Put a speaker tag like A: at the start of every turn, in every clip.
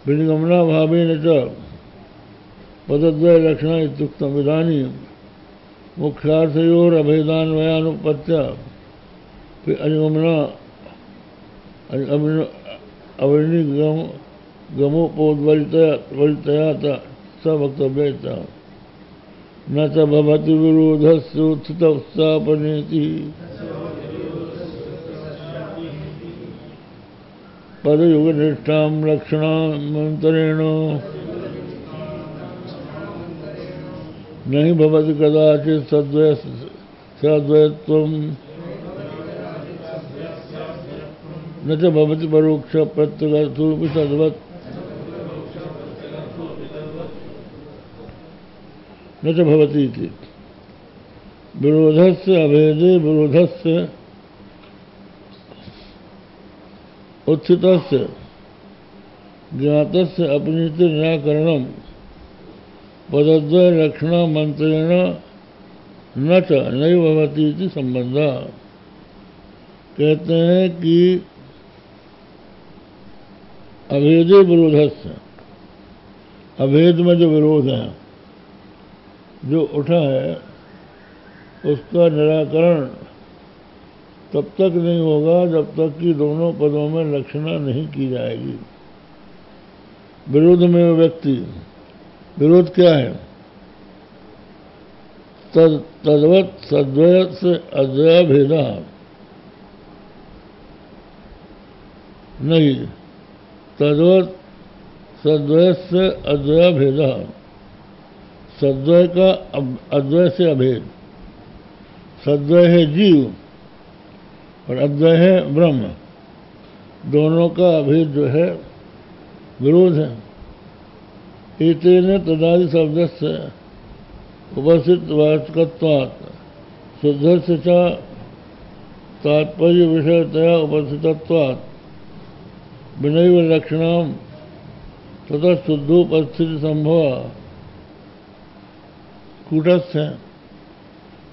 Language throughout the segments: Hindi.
A: विनिगमना भावेन च पदद्वय लक्षण इत्युक्तम इदानीं मुख्यार्थयोरभेदान्वयानुपत्य अवर्णिगमोपोद्वलितया स वक्तव्य न च भवति विरोधस्योत्थितोत्सापनेति पदयुगनिष्ठां लक्षणामन्तरेण न हि भवति कदाचित् सद्वयत्वं न च भवति परोक्ष प्रत्यगर्थोऽपि तद्वत् न च भवति इति विरोधस्य अभेदे विरोधस्य उत्थितस्य ज्ञातस्य अपनीति निराकरणं पदद्वय लक्षण मंत्रेण न च नैव भवति इति संबंधः। कहते हैं कि अभेदे विरोधस्य, अभेद में जो विरोध है जो उठा है उसका निराकरण तब तक नहीं होगा जब तक कि दोनों पदों में लक्षणा नहीं की जाएगी। विरोध में व्यक्ति, विरोध क्या है? तद्वत सद्वय से अद्वय भेदा नहीं, तद्वत सद्वय से अद्वय भेदा, सद्वय का अद्वय से अभेद। सद्वय है जीव और अद्वय है ब्रह्म, दोनों का अभेद जो है विरोध है। एतेन तदादि शब्दस्य उपस्थित वाचकत्वात् शुद्धस्य च तात्पर्य विषयतया उपस्थितत्वात् विनैव लक्षणं तथा शुद्धोपस्थिति संभव कूटस्थ है,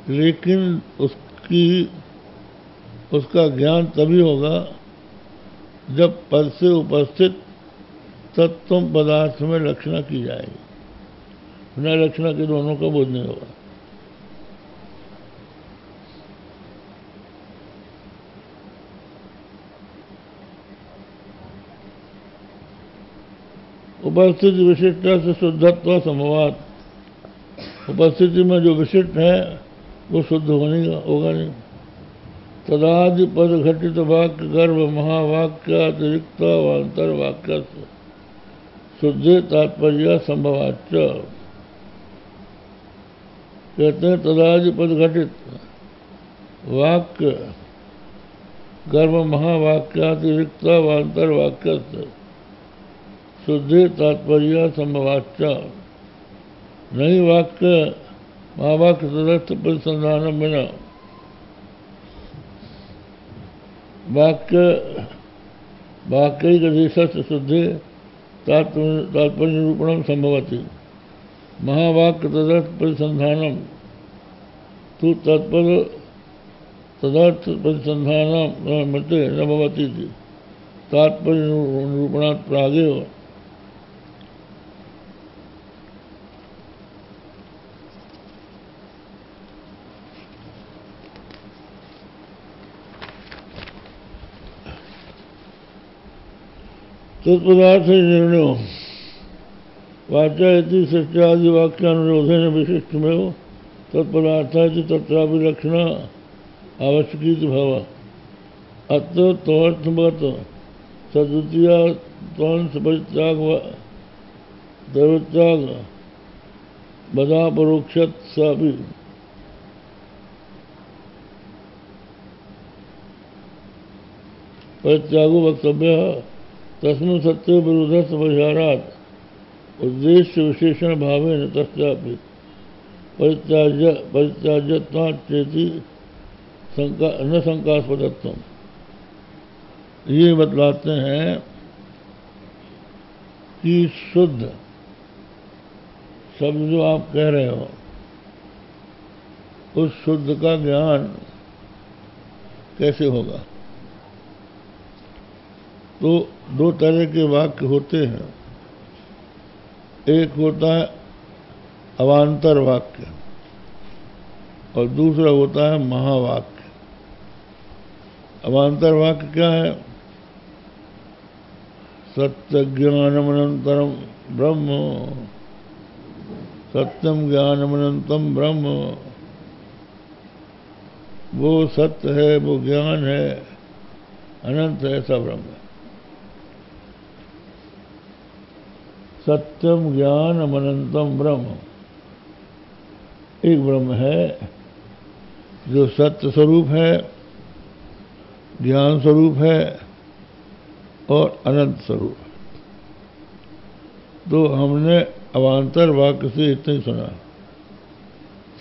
A: लेकिन उसका ज्ञान तभी होगा जब पद से उपस्थित तत्व पदार्थ में लक्षणा की जाएगी। बिना लक्षणा के दोनों का बोध नहीं होगा। उपस्थिति विशिष्ट से शुद्धत्व संभवात, उपस्थिति में जो विशिष्ट है वो शुद्ध होगा नहीं। तदादि पद घटित वाक्य गर्भ महावाक्य अतिरिक्त अंतर वाक्य शुद्धे तात्पर्य संभवाच्च। कहते हैं तदादि पद घटित वाक्य गर्भ महावाक्यातिरिक्त अंतर वाक्य शुद्धे तात्पर्य संभवाच्च। नहीं वाक्य महावाक्य तदर्थ परिसंधान बिना वाक्यैकदेशस्य शुद्धे तात्पर्य निरूपणं संभवति। महावाक्य तदर्थ परिसंधानम तु तदर्थ परिसंधानम मते न भवति तात्पर्य निरूपणात् प्रागेव। तत्पदार्थ निर्णय वाचा इति सत्यादि वाक्यानुरोधेन विशिष्टमेव तत्पदार्थादि तत्रापि लक्षण आवश्यकीति भव। अत्र तदर्थवत् सद्वितीया त्वंस परित्याग दैवत्याग बदा परोक्षत सापि परित्यागो वक्तव्यः। तस्मिन् सत्य विरोधस्य परिहारात् उद्देश्य विशेषण भावेन तस्यापि परित्याज्यत्वात् चेति न शंकास्पदत्वम्। ये बतलाते हैं कि शुद्ध शब्द जो आप कह रहे हो उस शुद्ध का ज्ञान कैसे होगा। तो दो तरह के वाक्य होते हैं, एक होता है अवान्तर वाक्य और दूसरा होता है महावाक्य। अवान्तर वाक्य क्या है? सत्य ज्ञानमनंतरम ब्रह्म, सत्यम ज्ञानमनंतम ब्रह्म। वो सत्य है, वो ज्ञान है, अनंत है, ऐसा ब्रह्म है। सत्यम ज्ञानम अनंतम ब्रह्म, एक ब्रह्म है जो सत्य स्वरूप है, ज्ञान स्वरूप है और अनंत स्वरूप है। तो हमने अवान्तर वाक्य से इतना ही सुना,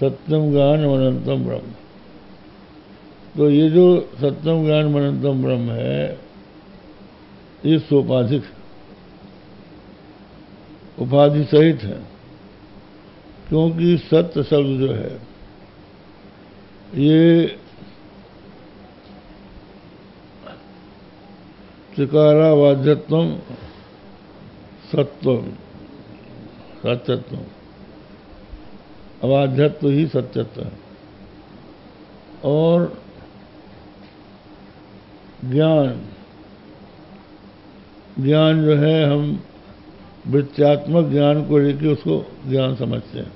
A: सत्यम ज्ञानम अनंतम ब्रह्म। तो ये जो सत्यम ज्ञान अनंतम ब्रह्म है, ये सोपाधिक उपाधि सहित है। क्योंकि सत्य शब्द जो है ये त्रिकारावाच्यत्वम सत्वम, सत्यत्व, अवाध्यत्व ही सत्यत्व है। और ज्ञान, ज्ञान जो है हम वृत्त्यात्मक ज्ञान को लेकर उसको ज्ञान समझते हैं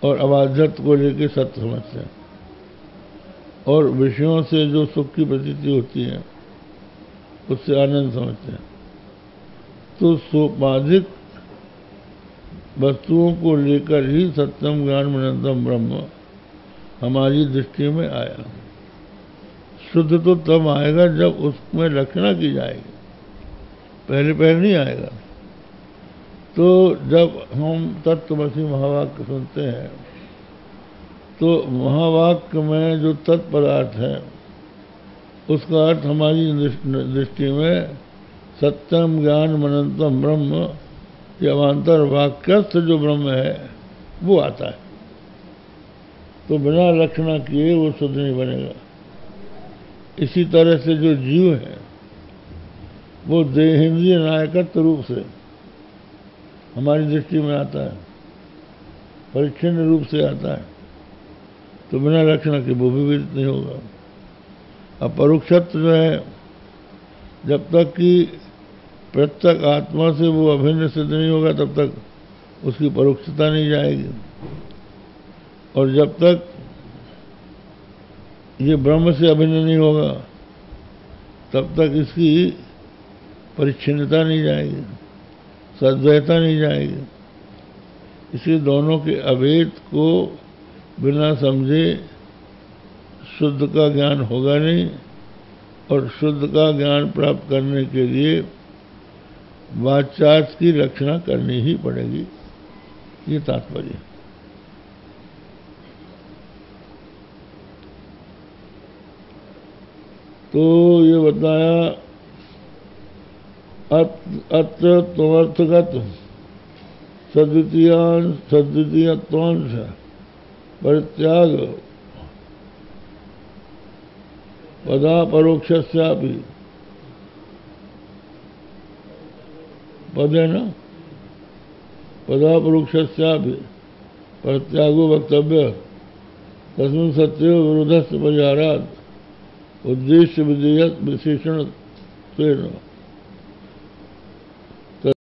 A: और अबाध्यत्व को लेकर सत्य समझते हैं। और विषयों से जो सुख की प्रतीति होती है उससे आनंद समझते हैं। तो सोपाधिक वस्तुओं को लेकर ही सत्यम ज्ञान अनंतम ब्रह्म हमारी दृष्टि में आया। शुद्ध तो तब आएगा जब उसमें रचना की जाएगी, पहले पहले नहीं आएगा। तो जब हम तत्वमसि महावाक्य सुनते हैं तो महावाक्य में जो तत्पदार्थ है उसका अर्थ हमारी दृष्टि में सत्यम ज्ञान अनंतम ब्रह्म, ये अवान्तर वाक्यस्थ जो ब्रह्म है वो आता है। तो बिना लक्षणा किए वो शुद्ध नहीं बनेगा। इसी तरह से जो जीव है वो देहेंद्रिय नायकत्व रूप से हमारी दृष्टि में आता है, परिच्छिन्न रूप से आता है। तो बिना लक्षण के वो भी विदित नहीं होगा। अब परोक्षत्व जो है, जब तक कि प्रत्यक आत्मा से वो अभिन्न सिद्ध नहीं होगा तब तक उसकी परोक्षता नहीं जाएगी। और जब तक ये ब्रह्म से अभिन्न नहीं होगा तब तक इसकी परिच्छिन्नता नहीं जाएगी, सद्वैता नहीं जाएगी। इसलिए दोनों के अभेद को बिना समझे शुद्ध का ज्ञान होगा नहीं। और शुद्ध का ज्ञान प्राप्त करने के लिए वाच्यार्थ की रक्षणा करनी ही पड़ेगी, ये तात्पर्य। तो ये बताया अत्र त्वर्थगत सद्वितीयत्वांश परित्याग पदा परोक्षस्यापि, पदे न पदा परोक्षस्यापि परित्यागो वक्तव्य तस्मिन् सत्यो विरोधस्य परिहारात् उद्देश्य विधेयक विशेषण